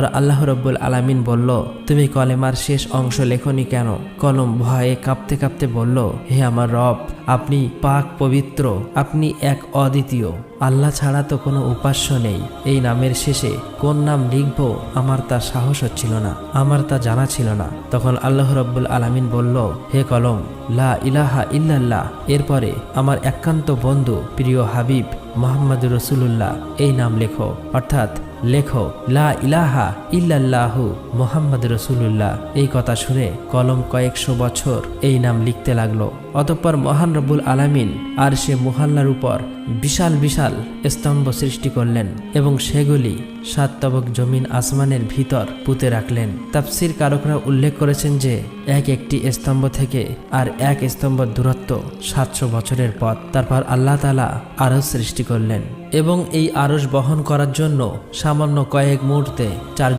আল্লাহ রব্বুল আলামিন বলল, তুমি কলেমার শেষ অংশ লেখনি কেন? কলম ভয়ে কাঁপতে কাঁপতে বলল, হে আমার রব, আপনি পাক পবিত্র, আপনি এক অদ্বিতীয়, আল্লাহ ছাড়া তো কোনো উপাস্য নেই। এই নামের শেষে কোন নাম লিখব আমার তা সাহস হচ্ছিল না, আমার তা জানা ছিল না। তখন আল্লাহ রব্বুল আলামিন বলল, হে কলম, লা ইলাহা ইল্লাল্লাহ, এরপরে আমার একান্ত বন্ধু প্রিয় হাবিব মুহাম্মদ রাসূলুল্লাহ এই নাম লেখো, অর্থাৎ লেখো লা ইলাহা ইল্লাল্লাহু মুহাম্মদ রাসূলুল্লাহ। এই কথা শুনে কলম কয়েকশো বছর এই নাম লিখতে লাগলো। অতঃপর মহান রব্বুল আলামিন আর সে মুহাল্লার উপর বিশাল বিশাল স্তম্ভ সৃষ্টি করলেন এবং সেগুলি 7 তবক জমিন আসমানের ভিতর পুঁতে রাখলেন। তাফসীর কারকরা উল্লেখ করেছেন যে একটি স্তম্ভ থেকে আর এক স্তম্ভ দূরত্ব 700 বছরের পথ। তারপর আল্লাহ তাআলা আরশ সৃষ্টি করলেন এবং এই আরশ বহন করার জন্য সামান্য কয়েক মুহূর্তে 4